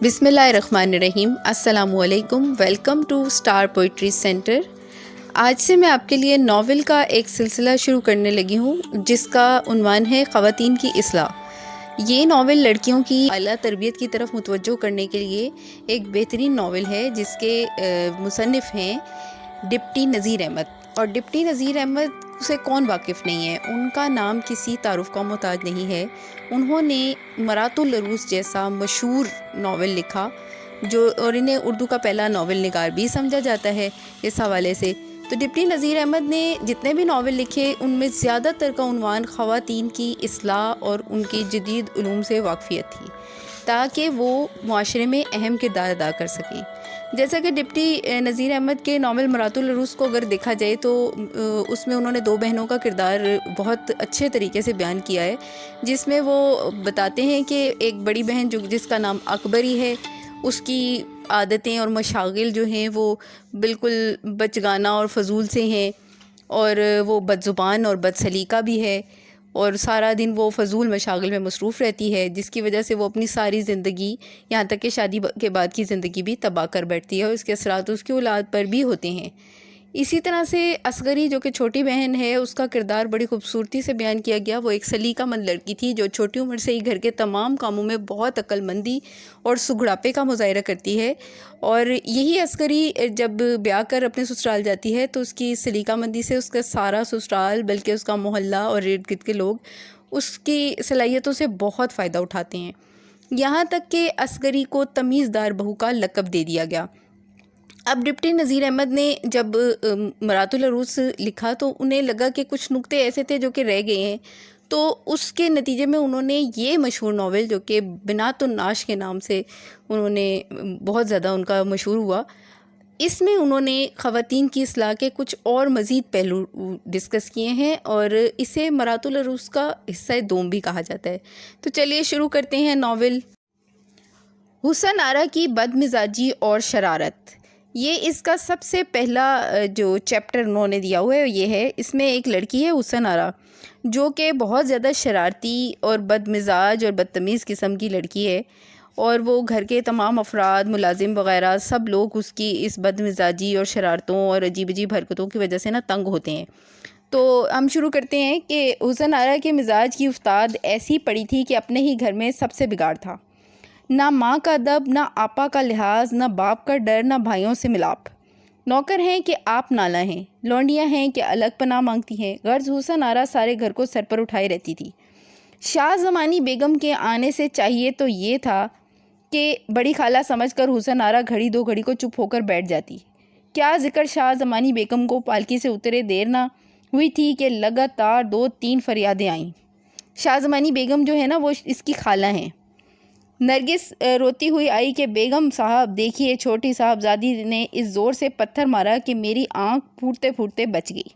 بسم اللہ الرحمن الرحیم۔ السلام علیکم، welcome to star poetry centre. آج سے میں آپ کے لیے ناول کا ایک سلسلہ شروع کرنے لگی ہوں جس کا عنوان ہے خواتین کی اصلاح۔ یہ ناول لڑکیوں کی اعلیٰ تربیت کی طرف متوجہ کرنے کے لیے ایک بہترین ناول ہے جس کے مصنف ہیں ڈپٹی نذیر احمد۔ اور ڈپٹی نذیر احمد سے کون واقف نہیں ہے، ان کا نام کسی تعارف کا محتاج نہیں ہے۔ انہوں نے مرات العروس جیسا مشہور ناول لکھا اور انہیں اردو کا پہلا ناول نگار بھی سمجھا جاتا ہے اس حوالے سے۔ تو ڈپٹی نذیر احمد نے جتنے بھی ناول لکھے ان میں زیادہ تر کا عنوان خواتین کی اصلاح اور ان کی جدید علوم سے واقفیت تھی تاکہ وہ معاشرے میں اہم کردار ادا کر سکیں۔ جیسا کہ ڈپٹی نذیر احمد کے ناول مرات العروس کو اگر دیکھا جائے تو اس میں انہوں نے دو بہنوں کا کردار بہت اچھے طریقے سے بیان کیا ہے، جس میں وہ بتاتے ہیں کہ ایک بڑی بہن جس کا نام اکبری ہے، اس کی عادتیں اور مشاغل جو ہیں وہ بالکل بچگانہ اور فضول سے ہیں، اور وہ بد زبان اور بد سلیقہ بھی ہے، اور سارا دن وہ فضول مشاغل میں مصروف رہتی ہے، جس کی وجہ سے وہ اپنی ساری زندگی یہاں تک کہ شادی کے بعد کی زندگی بھی تباہ کر بیٹھتی ہے، اور اس کے اثرات اس کی اولاد پر بھی ہوتے ہیں۔ اسی طرح سے اصغری جو کہ چھوٹی بہن ہے، اس کا کردار بڑی خوبصورتی سے بیان کیا گیا۔ وہ ایک سلیقہ مند لڑکی تھی جو چھوٹی عمر سے ہی گھر کے تمام کاموں میں بہت عقل مندی اور سگڑاپے کا مظاہرہ کرتی ہے، اور یہی اصغری جب بیاہ کر اپنے سسرال جاتی ہے تو اس کی سلیقہ مندی سے اس کا سارا سسرال بلکہ اس کا محلہ اور ارد گرد کے لوگ اس کی صلاحیتوں سے بہت فائدہ اٹھاتے ہیں، یہاں تک کہ اصغری کو تمیزدار بہو کا لقب دے دیا گیا۔ اب ڈپٹی نذیر احمد نے جب مرات العروس لکھا تو انہیں لگا کہ کچھ نقطے ایسے تھے جو کہ رہ گئے ہیں، تو اس کے نتیجے میں انہوں نے یہ مشہور ناول جو کہ بنات النعش کے نام سے انہوں نے بہت زیادہ ان کا مشہور ہوا، اس میں انہوں نے خواتین کی اصلاح کے کچھ اور مزید پہلو ڈسکس کیے ہیں، اور اسے مرات العروس کا حصہ دوم بھی کہا جاتا ہے۔ تو چلیے شروع کرتے ہیں ناول۔ حسن آرا کی بد مزاجی اور شرارت، یہ اس کا سب سے پہلا جو چیپٹر انہوں نے دیا ہوا ہے یہ ہے۔ اس میں ایک لڑکی ہے حسن آرا جو کہ بہت زیادہ شرارتی اور بد مزاج اور بدتمیز قسم کی لڑکی ہے، اور وہ گھر کے تمام افراد، ملازم وغیرہ سب لوگ اس کی اس بد مزاجی اور شرارتوں اور عجیب عجیب حرکتوں کی وجہ سے تنگ ہوتے ہیں۔ تو ہم شروع کرتے ہیں کہ حسن آرا کے مزاج کی افتاد ایسی پڑی تھی کہ اپنے ہی گھر میں سب سے بگاڑ تھا، نہ ماں کا ادب، نہ آپا کا لحاظ، نہ باپ کا ڈر، نہ بھائیوں سے ملاپ۔ نوکر ہیں کہ آپ نالا ہیں، لونڈیاں ہیں کہ الگ پناہ مانگتی ہیں۔ غرض حسن آرا سارے گھر کو سر پر اٹھائے رہتی تھی۔ شاہ زمانی بیگم کے آنے سے چاہیے تو یہ تھا کہ بڑی خالہ سمجھ کر حسن آرا گھڑی دو گھڑی کو چپ ہو کر بیٹھ جاتی۔ کیا ذکر شاہ زمانی بیگم کو پالکی سے اترے دیر نہ ہوئی تھی کہ لگاتار 2-3 فریادیں آئیں۔ شاہ زمانی بیگم جو ہے نا وہ اس کی خالہ ہیں۔ نرگس روتی ہوئی آئی کہ بیگم صاحب دیکھیے، چھوٹی صاحبزادی نے اس زور سے پتھر مارا کہ میری آنکھ پھوٹتے پھوٹتے بچ گئی۔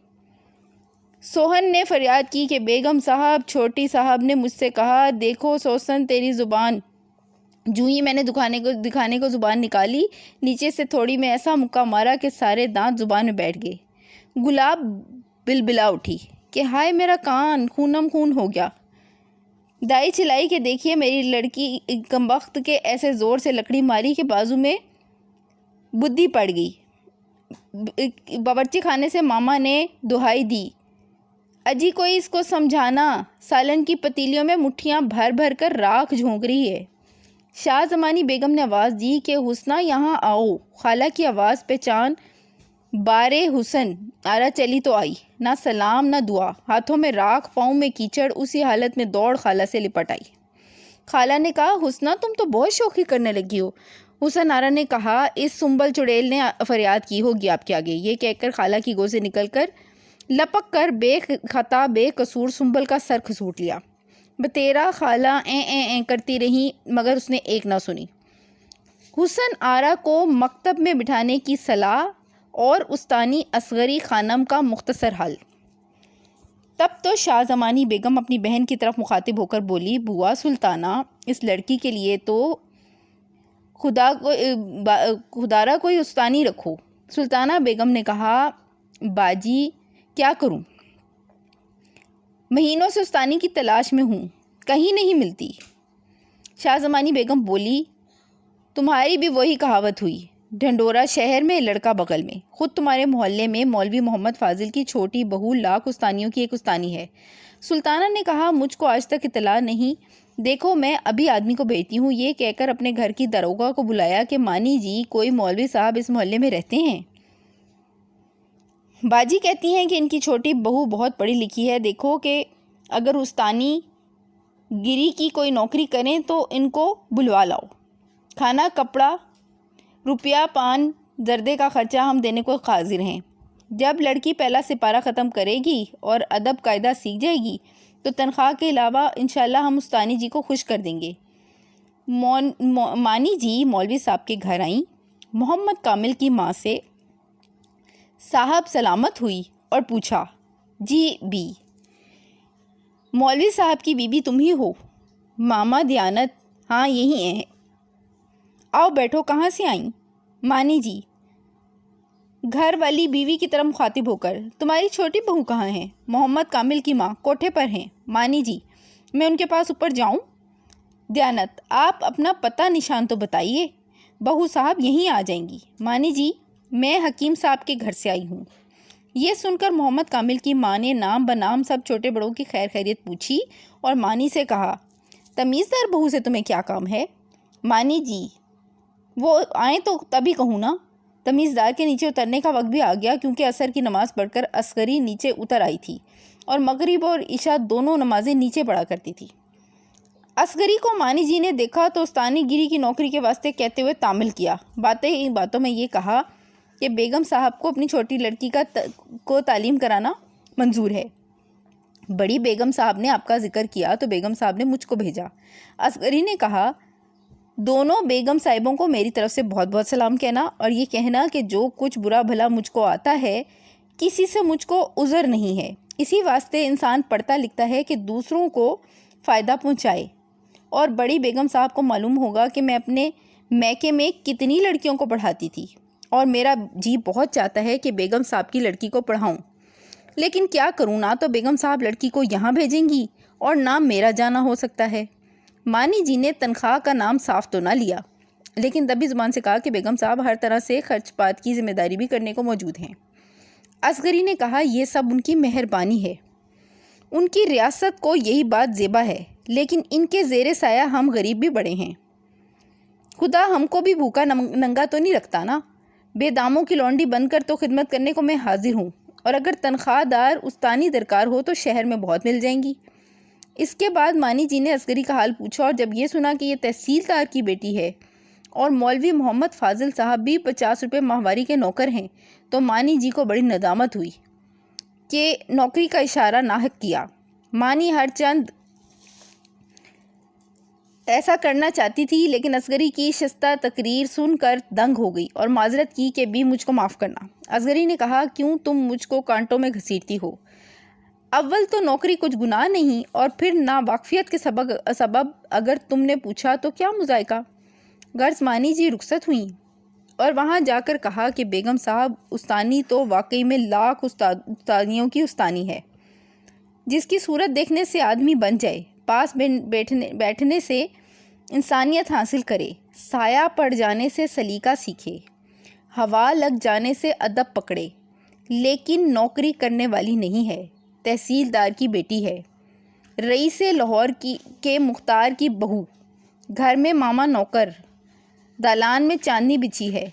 سوہن نے فریاد کی کہ بیگم صاحب، چھوٹی صاحب نے مجھ سے کہا، دیکھو سوسن تیری زبان۔ جو ہی میں نے دکھانے کو زبان نکالی، نیچے سے تھوڑی میں ایسا مکہ مارا کہ سارے دانت زبان میں بیٹھ گئے۔ گلاب بلبلا اٹھی کہ ہائے میرا کان خونم خون ہو گیا۔ دائی چلائی کہ دیکھیے میری لڑکی کمبخت کے ایسے زور سے لکڑی ماری کہ بازو میں بدھی پڑ گئی۔ باورچی خانے سے ماما نے دہائی دی، اجی کوئی اس کو سمجھانا، سالن کی پتیلیوں میں مٹھیاں بھر بھر کر راکھ جھونک رہی ہے۔ شاہ زمانی بیگم نے آواز دی کہ حسنہ یہاں آؤ۔ خالہ کی آواز پہچان بارے حسن آرا چلی تو آئی، نہ سلام نہ دعا، ہاتھوں میں راکھ، پاؤں میں کیچڑ، اسی حالت میں دوڑ خالہ سے لپٹ آئی۔ خالہ نے کہا، حسنہ تم تو بہت شوخی کرنے لگی ہو۔ حسن آرا نے کہا، اس سنبل چڑیل نے فریاد کی ہوگی آپ کے آگے۔ یہ کہہ کر خالہ کی گود سے نکل کر لپک کر بے خطا بے قصور سنبل کا سر کھسوٹ لیا۔ بتیرا خالہ این این این کرتی رہی مگر اس نے ایک نہ سنی۔ حسن آرا کو مکتب میں بٹھانے کی صلاح اور استانی اصغری خانم کا مختصر حل۔ تب تو شاہ زمانی بیگم اپنی بہن کی طرف مخاطب ہو کر بولی، بوا سلطانہ، اس لڑکی کے لیے تو خدارا کوئی استانی رکھو۔ سلطانہ بیگم نے کہا، باجی کیا کروں، مہینوں سے استانی کی تلاش میں ہوں، کہیں نہیں ملتی۔ شاہ زمانی بیگم بولی، تمہاری بھی وہی کہاوت ہوئی، ڈھنڈورا شہر میں لڑکا بغل میں۔ خود تمہارے محلے میں مولوی محمد فاضل کی چھوٹی بہو لاکھ استانیوں کی ایک استانی ہے۔ سلطانہ نے کہا، مجھ کو آج تک اطلاع نہیں، دیکھو میں ابھی آدمی کو بھیجتی ہوں۔ یہ کہہ کر اپنے گھر کی داروغہ کو بلایا کہ مانی جی کوئی مولوی صاحب اس محلے میں رہتے ہیں؟ باجی کہتی ہیں کہ ان کی چھوٹی بہو بہت پڑھی لکھی ہے، دیکھو کہ اگر استانی گری کی کوئی نوکری کریں تو ان کو بلوا لاؤ، کھانا کپڑا روپیہ پان زردے کا خرچہ ہم دینے کو حاضر ہیں۔ جب لڑکی پہلا سپارہ ختم کرے گی اور ادب قاعدہ سیکھ جائے گی تو تنخواہ کے علاوہ انشاءاللہ ہم استانی جی کو خوش کر دیں گے۔ مانی جی مولوی صاحب کے گھر آئیں۔ محمد کامل کی ماں سے صاحب سلامت ہوئی اور پوچھا، جی بی مولوی صاحب کی بیوی تم ہی ہو؟ ماما دیانت، ہاں یہی ہیں۔ آؤ بیٹھو، کہاں سے آئیں؟ مانی جی گھر والی بیوی کی طرح مخاطب ہو کر، تمہاری چھوٹی بہو کہاں ہیں؟ محمد کامل کی ماں، کوٹھے پر ہیں۔ مانی جی میں ان کے پاس اوپر جاؤں؟ دیانت آپ اپنا پتہ نشان تو بتائیے، بہو صاحب یہیں آ جائیں گی۔ مانی جی میں حکیم صاحب کے گھر سے آئی ہوں۔ یہ سن کر محمد کامل کی ماں نے نام بنام سب چھوٹے بڑوں کی خیر خیریت پوچھی اور مانی سے کہا، تمیزدار بہو سے تمہیں کیا کام ہے؟ مانی جی وہ آئیں تو تبھی کہوں نا۔ تمیزدار کے نیچے اترنے کا وقت بھی آ گیا، کیونکہ عصر کی نماز پڑھ کر اصغری نیچے اتر آئی تھی اور مغرب اور عشاء دونوں نمازیں نیچے پڑھا کرتی تھی۔ اصغری کو مانی جی نے دیکھا تو استانی گیری کی نوکری کے واسطے کہتے ہوئے تعامل کیا۔ باتوں میں یہ کہا کہ بیگم صاحب کو اپنی چھوٹی لڑکی کو تعلیم کرانا منظور ہے۔ بڑی بیگم صاحب نے آپ کا ذکر کیا تو بیگم صاحب نے مجھ کو بھیجا۔ اصغری نے کہا، دونوں بیگم صاحبوں کو میری طرف سے بہت بہت سلام کہنا اور یہ کہنا کہ جو کچھ برا بھلا مجھ کو آتا ہے کسی سے مجھ کو عذر نہیں ہے۔ اسی واسطے انسان پڑھتا لکھتا ہے کہ دوسروں کو فائدہ پہنچائے، اور بڑی بیگم صاحب کو معلوم ہوگا کہ میں اپنے میکے میں کتنی لڑکیوں کو پڑھاتی تھی، اور میرا جی بہت چاہتا ہے کہ بیگم صاحب کی لڑکی کو پڑھاؤں، لیکن کیا کروں، نہ تو بیگم صاحب لڑکی کو یہاں بھیجیں گی اور نہ میرا جانا ہو سکتا ہے۔ مانی جی نے تنخواہ کا نام صاف تو نہ لیا، لیکن دبی زبان سے کہا کہ بیگم صاحب ہر طرح سے خرچ پات کی ذمہ داری بھی کرنے کو موجود ہیں۔ اصغری نے کہا، یہ سب ان کی مہربانی ہے، ان کی ریاست کو یہی بات زیبا ہے، لیکن ان کے زیر سایہ ہم غریب بھی بڑے ہیں۔ خدا ہم کو بھی بھوکا ننگا تو نہیں رکھتا نا۔ بے داموں کی لونڈی بن کر تو خدمت کرنے کو میں حاضر ہوں، اور اگر تنخواہ دار استانی درکار ہو تو شہر میں بہت مل جائیں گی۔ اس کے بعد مانی جی نے اصغری کا حال پوچھا، اور جب یہ سنا کہ یہ تحصیلدار کی بیٹی ہے اور مولوی محمد فاضل صاحب بھی 50 روپے ماہواری کے نوکر ہیں تو مانی جی کو بڑی ندامت ہوئی کہ نوکری کا اشارہ ناحق کیا۔ مانی ہر چند ایسا کرنا چاہتی تھی، لیکن اصغری کی شستہ تقریر سن کر دنگ ہو گئی اور معذرت کی کہ بھی مجھ کو معاف کرنا۔ اصغری نے کہا، کیوں تم مجھ کو کانٹوں میں گھسیٹتی ہو؟ اول تو نوکری کچھ گناہ نہیں، اور پھر ناواقفیت کے سبب اگر تم نے پوچھا تو کیا مذائقہ؟ غرض مانی جی رخصت ہوئیں اور وہاں جا کر کہا کہ بیگم صاحب استانی تو واقعی میں لاکھ استانیوں کی استانی ہے، جس کی صورت دیکھنے سے آدمی بن جائے، پاس بیٹھنے سے انسانیت حاصل کرے، سایہ پڑ جانے سے سلیقہ سیکھے، ہوا لگ جانے سے ادب پکڑے، لیکن نوکری کرنے والی نہیں ہے، تحصیلدار کی بیٹی ہے، رئیس لاہور کے مختار کی بہو، گھر میں ماما نوکر، دالان میں چاندنی بچھی ہے،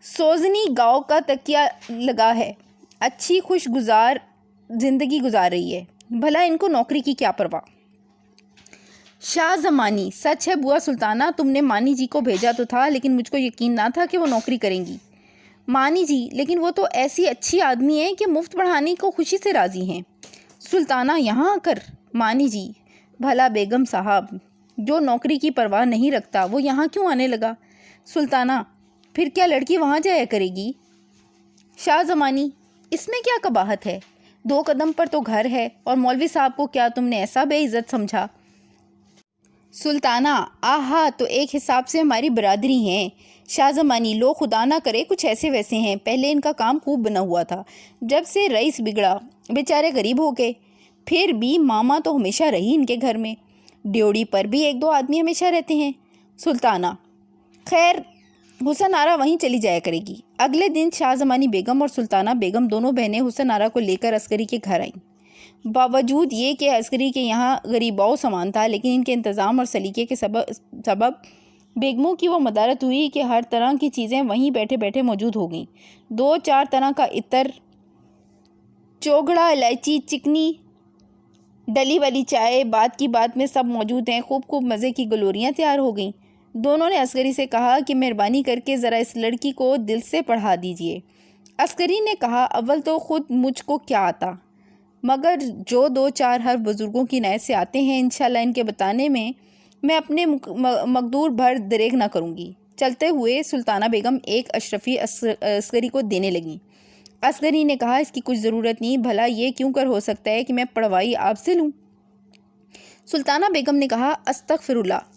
سوزنی گاؤں کا تکیہ لگا ہے، اچھی خوشگزار زندگی گزار رہی ہے، بھلا ان کو نوکری کی کیا پرواہ؟ شاہ زمانی، سچ ہے بوا سلطانہ، تم نے مانی جی کو بھیجا تو تھا، لیکن مجھ کو یقین نہ تھا کہ وہ نوکری کریں گی۔ مانی جی لیکن وہ تو ایسی اچھی آدمی ہے کہ مفت پڑھانے کو خوشی سے راضی ہیں۔ سلطانہ یہاں آ کر؟ مانی جی بھلا بیگم صاحب جو نوکری کی پرواہ نہیں رکھتا وہ یہاں کیوں آنے لگا؟ سلطانہ پھر کیا لڑکی وہاں جایا کرے گی؟ شاہ زمانی اس میں کیا قباحت ہے، 2 قدم پر تو گھر ہے، اور مولوی صاحب کو کیا تم نے ایسا بے عزت سمجھا؟ سلطانہ آہا تو ایک حساب سے ہماری برادری ہیں۔ شاہ زمانی لو خدا نہ کرے کچھ ایسے ویسے ہیں، پہلے ان کا کام خوب بنا ہوا تھا، جب سے رئیس بگڑا بیچارے غریب ہو گئے، پھر بھی ماما تو ہمیشہ رہی ان کے گھر میں، ڈیوڑی پر بھی 1-2 آدمی ہمیشہ رہتے ہیں۔ سلطانہ خیر حسن آرا وہیں چلی جایا کرے گی۔ اگلے دن شاہ زمانی بیگم اور سلطانہ بیگم دونوں بہنیں حسن آرا کو لے کر عسکری کے گھر آئیں۔ باوجود یہ کہ عسکری کے یہاں غریباؤ سامان تھا، لیکن ان کے انتظام اور سلیقے کے سبب بیگموں کی وہ مدارت ہوئی کہ ہر طرح کی چیزیں وہیں بیٹھے بیٹھے موجود ہو گئیں۔ 2-4 طرح کا عطر، چوگڑا، الائچی، چکنی، ڈلی والی چائے، بات کی بات میں سب موجود ہیں۔ خوب مزے کی گلوریاں تیار ہو گئیں۔ دونوں نے عسکری سے کہا کہ مہربانی کر کے ذرا اس لڑکی کو دل سے پڑھا دیجئے۔ عسکری نے کہا اول تو خود مجھ کو کیا آتا، مگر جو 2-4 حرف بزرگوں کی نعت سے آتے ہیں انشاءاللہ ان کے بتانے میں اپنے مقدور بھر دریغ نہ کروں گی۔ چلتے ہوئے سلطانہ بیگم ایک اشرفی عسکری کو دینے لگیں۔ عسکری نے کہا اس کی کچھ ضرورت نہیں، بھلا یہ کیوں کر ہو سکتا ہے کہ میں پڑھوائی آپ سے لوں؟ سلطانہ بیگم نے کہا استغفر اللہ،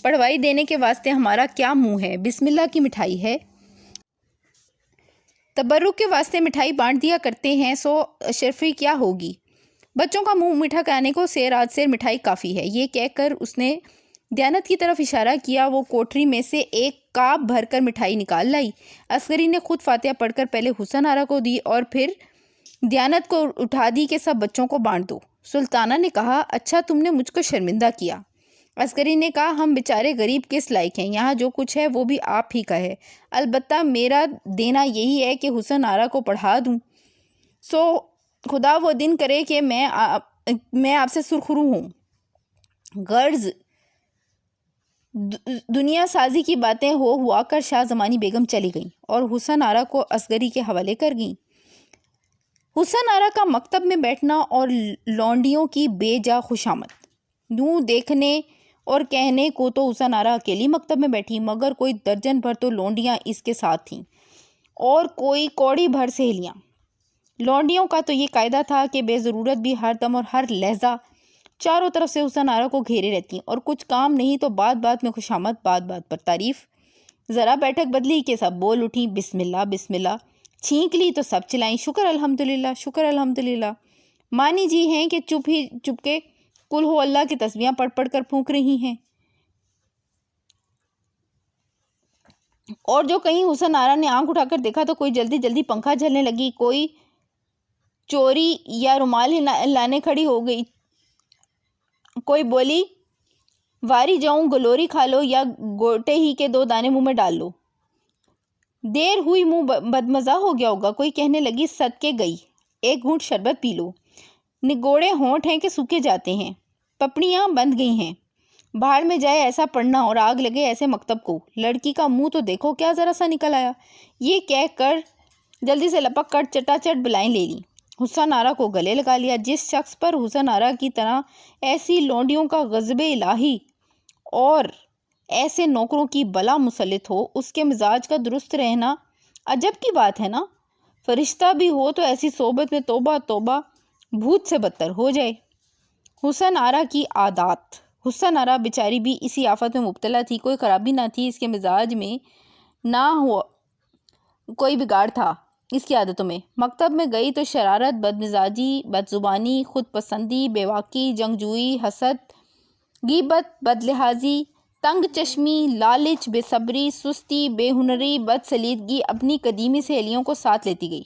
پڑھوائی دینے کے واسطے ہمارا کیا منہ ہے، بسم اللہ کی مٹھائی ہے، تبرک کے واسطے مٹھائی بانٹ دیا کرتے ہیں، سو اشرفی کیا ہوگی؟ بچوں کا منہ میٹھا کرانے کو سیر آج سیر مٹھائی کافی ہے۔ یہ کہہ کر اس نے دیانت کی طرف اشارہ کیا۔ وہ کوٹری میں سے ایک کاپ بھر کر مٹھائی نکال لائی۔ عسکری نے خود فاتحہ پڑھ کر پہلے حسن آرا کو دی اور پھر دیانت کو اٹھا دی کہ سب بچوں کو بانٹ دو۔ سلطانہ نے کہا اچھا تم نے مجھ کو شرمندہ کیا۔ عسکری نے کہا ہم بیچارے غریب کس لائق ہیں، یہاں جو کچھ ہے وہ بھی آپ ہی کا ہے، البتہ میرا دینا یہی ہے کہ حسن آرا کو پڑھا دوں، سو خدا وہ دن کرے کہ میں آپ سے سرخرو ہوں۔ غرض دنیا سازی کی باتیں ہوا کر شاہ زمانی بیگم چلی گئیں اور حسن آرا کو عسکری کے حوالے کر گئیں۔ حسن آرا کا مکتب میں بیٹھنا اور لونڈیوں کی بے جا خوشامد، یوں دیکھنے اور کہنے کو تو حسن آرا اکیلی مکتب میں بیٹھی، مگر کوئی درجن بھر تو لونڈیاں اس کے ساتھ تھیں اور کوئی کوڑی بھر سہیلیاں۔ لونڈیوں کا تو یہ قاعدہ تھا کہ بے ضرورت بھی ہر دم اور ہر لہجہ چاروں طرف سے حسن آرا کو گھیرے رہتی اور کچھ کام نہیں تو بات بات میں خوشامد، بات بات پر تعریف۔ ذرا بیٹھک بدلی کہ سب بول اٹھیں بسم اللہ بسم اللہ، چھینک لی تو سب چلائیں شکر الحمدللہ شکر الحمدللہ۔ مانی جی ہیں کہ چپ کے کل ہو اللہ کی تسبیحاں پڑھ پڑھ کر پھونک رہی ہیں، اور جو کہیں حسن آرا نے آنکھ اٹھا کر دیکھا تو کوئی جلدی جلدی پنکھا جھلنے لگی، کوئی چوری یا رومال لانے کھڑی ہو گئی، کوئی بولی واری جاؤں گلوری کھا لو یا گوٹے ہی کے 2 دانے منہ میں ڈال لو، دیر ہوئی منہ بدمزہ ہو گیا ہوگا، کوئی کہنے لگی صدقے گئی ایک گھونٹ شربت پی لو، نگوڑے ہونٹ ہیں کہ سوکھے جاتے ہیں، پپڑیاں بند گئی ہیں، بھاڑ میں جائے ایسا پڑھنا اور آگ لگے ایسے مکتب کو، لڑکی کا منہ تو دیکھو کیا ذرا سا نکل آیا۔ یہ کہہ کر جلدی سے لپک کر چٹا چٹ بلائیں لے لیں، حسن آرا کو گلے لگا لیا۔ جس شخص پر حسن آرا کی طرح ایسی لونڈیوں کا غضب الہی اور ایسے نوکروں کی بلا مسلط ہو، اس کے مزاج کا درست رہنا عجب کی بات ہے نا، فرشتہ بھی ہو تو ایسی صحبت میں توبہ توبہ بھوت سے بدتر ہو جائے۔ حسن آرا کی عادات، حسن آرا بیچاری بھی اسی آفت میں مبتلا تھی، کوئی خرابی نہ تھی اس کے مزاج میں، نہ ہوا کوئی بگاڑ تھا اس کی عادتوں میں۔ مکتب میں گئی تو شرارت، بدمزاجی، بدزبانی، خود پسندی، بیواکی، جنگجوئی، حسد، غیبت، بدلحاظی، تنگ چشمی، لالچ، بے صبری، سستی، بے ہنری، بدسلیقگی اپنی قدیمی سہیلیوں کو ساتھ لیتی گئی۔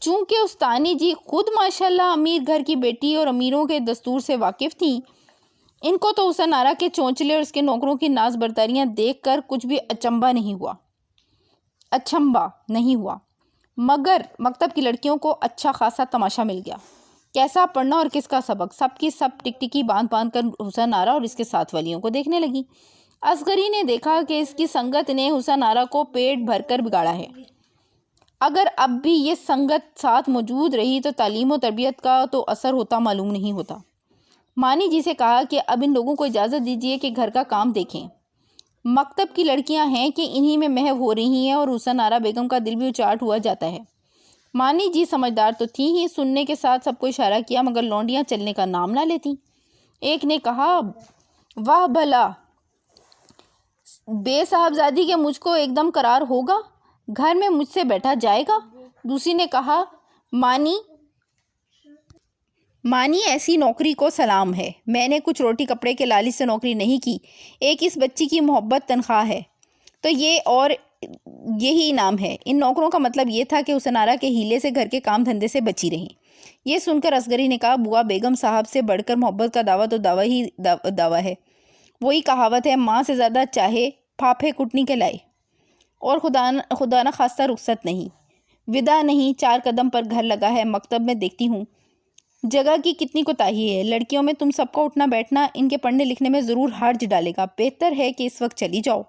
چونکہ استانی جی خود ماشاءاللہ امیر گھر کی بیٹی اور امیروں کے دستور سے واقف تھیں، ان کو تو حسن آرا کے چونچلے اور اس کے نوکروں کی ناز برداریاں دیکھ کر کچھ بھی اچنبھا نہیں ہوا، مگر مکتب کی لڑکیوں کو اچھا خاصا تماشا مل گیا، کیسا پڑھنا اور کس کا سبق، سب کی سب ٹکٹکی باندھ کر حسن آرا اور اس کے ساتھ والیوں کو دیکھنے لگی۔ عسکری نے دیکھا کہ اس کی سنگت نے حسن آرا کو پیٹ بھر کر بگاڑا ہے، اگر اب بھی یہ سنگت ساتھ موجود رہی تو تعلیم و تربیت کا تو اثر ہوتا معلوم نہیں ہوتا۔ مانی جی سے کہا کہ اب ان لوگوں کو اجازت دیجیے کہ گھر کا کام دیکھیں، مکتب کی لڑکیاں ہیں کہ انہی میں محو ہو رہی ہیں، اور حسن آرا بیگم کا دل بھی اچاٹ ہوا جاتا ہے۔ مانی جی سمجھدار تو تھی ہی، سننے کے ساتھ سب کو اشارہ کیا، مگر لونڈیاں چلنے کا نام نہ لیتی۔ ایک نے کہا واہ بھلا بے صاحبزادی کے مجھ کو ایک دم قرار ہوگا، گھر میں مجھ سے بیٹھا جائے گا۔ دوسری نے کہا مانی ایسی نوکری کو سلام ہے، میں نے کچھ روٹی کپڑے کے لالچ سے نوکری نہیں کی، ایک اس بچی کی محبت تنخواہ ہے، تو یہ اور یہی انعام ہے۔ ان نوکروں کا مطلب یہ تھا کہ حسن آرا کے ہیلے سے گھر کے کام دھندے سے بچی رہیں۔ یہ سن کر اصغری نے کہا بوا بیگم صاحب سے بڑھ کر محبت کا دعویٰ تو دعویٰ ہی دعویٰ ہے۔ وہی کہاوت ہے ماں سے زیادہ چاہے پھاپھے کٹنی کے لائے، اور خدا نہ خواستہ رخصت نہیں، ودا نہیں، 4 قدم پر گھر لگا ہے۔ مکتب میں دیکھتی ہوں جگہ کی کتنی کوتاہی ہے، لڑکیوں میں تم سب کا اٹھنا بیٹھنا ان کے پڑھنے لکھنے میں ضرور حرج ڈالے گا، بہتر ہے کہ اس وقت چلی جاؤ،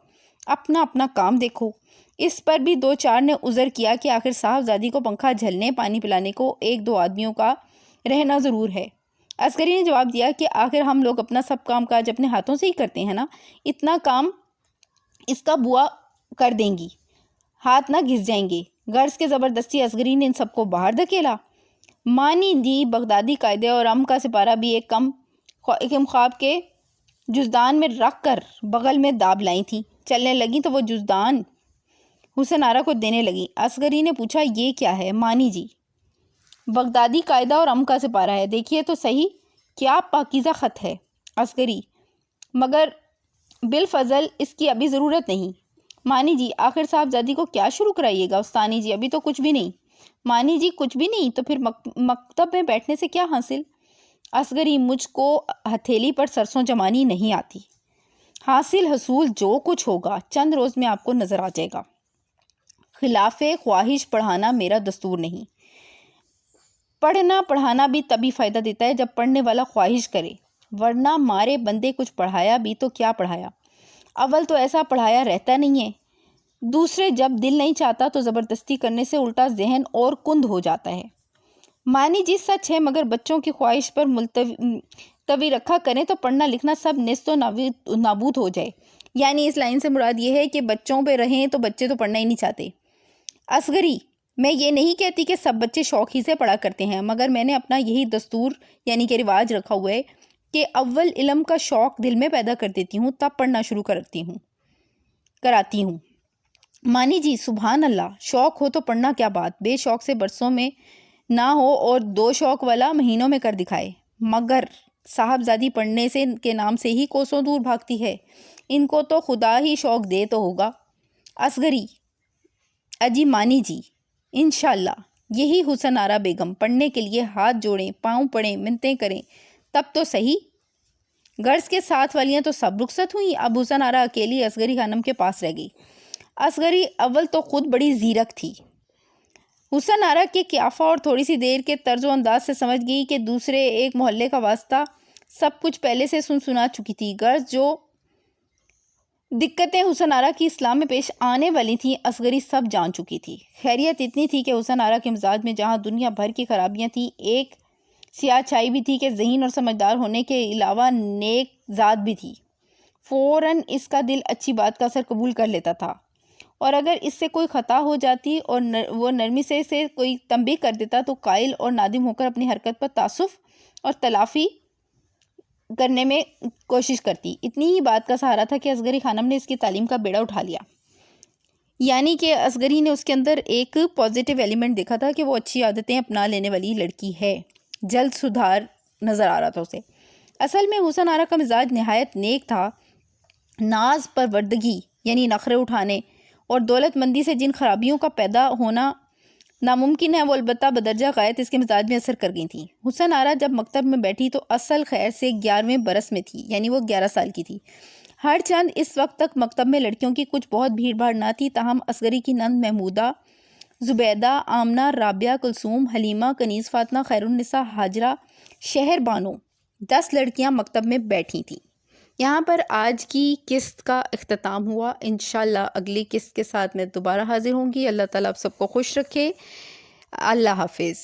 اپنا اپنا کام دیکھو۔ اس پر بھی 2-4 نے عذر کیا کہ آخر صاحبزادی کو پنکھا جھلنے پانی پلانے کو 1-2 آدمیوں کا رہنا ضرور ہے۔ اصغری نے جواب دیا کہ آخر ہم لوگ اپنا سب کام کاج اپنے ہاتھوں سے ہی کرتے ہیں نا، اتنا کام اس کا بوا کر دیں گی، ہاتھ نہ گھس جائیں گے۔ غرض کے زبردستی اصغری نے ان سب کو باہر دھکیلا۔ مانی دی بغدادی قاعدے اور کا سپارہ بھی ایک کم خواب کے جزدان میں رکھ کر بغل میں داب لائی تھی۔ چلنے لگیں تو وہ جزدان حسن آرا کو دینے لگی۔ اصغری نے پوچھا یہ کیا ہے؟ مانی جی بغدادی قاعدہ اور کا سپارہ ہے، دیکھیے تو صحیح کیا پاکیزہ خط ہے۔ اصغری مگر بالفضل اس کی ابھی ضرورت نہیں۔ مانی جی آخر صاحبزادی کو کیا شروع کرائیے گا؟ استانی جی ابھی تو کچھ بھی نہیں۔ مانی جی کچھ بھی نہیں تو پھر مکتب میں بیٹھنے سے کیا حاصل؟ اصغری مجھ کو ہتھیلی پر سرسوں جمانی نہیں آتی، حاصل حصول جو کچھ ہوگا چند روز میں آپ کو نظر آ جائے گا۔ خلاف خواہش پڑھانا میرا دستور نہیں، پڑھنا پڑھانا بھی تبھی فائدہ دیتا ہے جب پڑھنے والا خواہش کرے، ورنہ مارے بندے کچھ پڑھایا بھی تو کیا پڑھایا، اول تو ایسا پڑھایا رہتا نہیں ہے، دوسرے جب دل نہیں چاہتا تو زبردستی کرنے سے الٹا ذہن اور کند ہو جاتا ہے۔ مانی جی سچ ہے، مگر بچوں کی خواہش پر ملتوی رکھا کریں تو پڑھنا لکھنا سب نیست و نابود ہو جائے۔ یعنی اس لائن سے مراد یہ ہے کہ بچوں پہ رہیں تو بچے تو پڑھنا ہی نہیں چاہتے۔ اصغری میں یہ نہیں کہتی کہ سب بچے شوق ہی سے پڑھا کرتے ہیں، مگر میں نے اپنا یہی دستور یعنی کہ رواج رکھا ہوا ہے کہ اول علم کا شوق دل میں پیدا کر دیتی ہوں تب پڑھنا شروع کراتی ہوں۔ مانی جی سبحان اللہ، شوق ہو تو پڑھنا کیا بات، بے شوق سے برسوں میں نہ ہو اور 2 شوق والا مہینوں میں کر دکھائے، مگر صاحبزادی پڑھنے سے کے نام سے ہی کوسوں دور بھاگتی ہے، ان کو تو خدا ہی شوق دے تو ہوگا۔ اصغری اجی مانی جی انشاءاللہ یہی حسن آرا بیگم پڑھنے کے لیے ہاتھ جوڑیں، پاؤں پڑیں، منتیں کریں تب تو صحیح۔ غرض کے ساتھ والیاں تو سب رخصت ہوئیں، اب حسن آرا اکیلی اصغری خانم کے پاس رہ گئی۔ اصغری اول تو خود بڑی زیرک تھی، حسن آرا کے قیافہ اور تھوڑی سی دیر کے طرز و انداز سے سمجھ گئی کہ دوسرے ایک محلے کا واسطہ سب کچھ پہلے سے سنا چکی تھی۔ غرض جو دقتیں حسن آرا کی اسلام میں پیش آنے والی تھیں اصغری سب جان چکی تھی۔ خیریت اتنی تھی کہ حسن آرا کے مزاج میں جہاں دنیا بھر کی خرابیاں تھیں، ایک سیاہ چھائی بھی تھی کہ ذہین اور سمجھدار ہونے کے علاوہ نیک ذات بھی تھی۔ فوراً اس کا دل اچھی بات کا اثر قبول کر لیتا تھا، اور اگر اس سے کوئی خطا ہو جاتی اور وہ نرمی سے کوئی تنبیہ کر دیتا تو قائل اور نادم ہو کر اپنی حرکت پر تاسف اور تلافی کرنے میں کوشش کرتی۔ اتنی ہی بات کا سہارا تھا کہ اصغری خانم نے اس کی تعلیم کا بیڑا اٹھا لیا، یعنی کہ اصغری نے اس کے اندر ایک پازیٹیو ایلیمنٹ دیکھا تھا کہ وہ اچھی عادتیں اپنا لینے والی لڑکی ہے، جلد سدھار نظر آ رہا تھا اسے۔ اصل میں حسن آرا کا مزاج نہایت نیک تھا، ناز پروردگی یعنی نخرے اٹھانے اور دولت مندی سے جن خرابیوں کا پیدا ہونا ناممکن ہے وہ البتہ بدرجہ غایت اس کے مزاج میں اثر کر گئی تھیں۔ حسن آرا جب مکتب میں بیٹھی تو اصل خیر سے 11ویں برس میں تھی، یعنی وہ 11 سال کی تھی۔ ہر چند اس وقت تک مکتب میں لڑکیوں کی کچھ بہت بھیڑ بھاڑ نہ تھی، تاہم اصغری کی نند محمودہ، زبیدہ، آمنہ، رابعہ، کلثوم، حلیمہ، کنیز فاطمہ، خیرالنساء، ہاجرہ، شہر بانو 10 لڑکیاں مکتب میں بیٹھی تھیں۔ یہاں پر آج کی قسط کا اختتام ہوا۔ انشاءاللہ اگلی قسط کے ساتھ میں دوبارہ حاضر ہوں گی۔ اللہ تعالیٰ آپ سب کو خوش رکھے۔ اللہ حافظ۔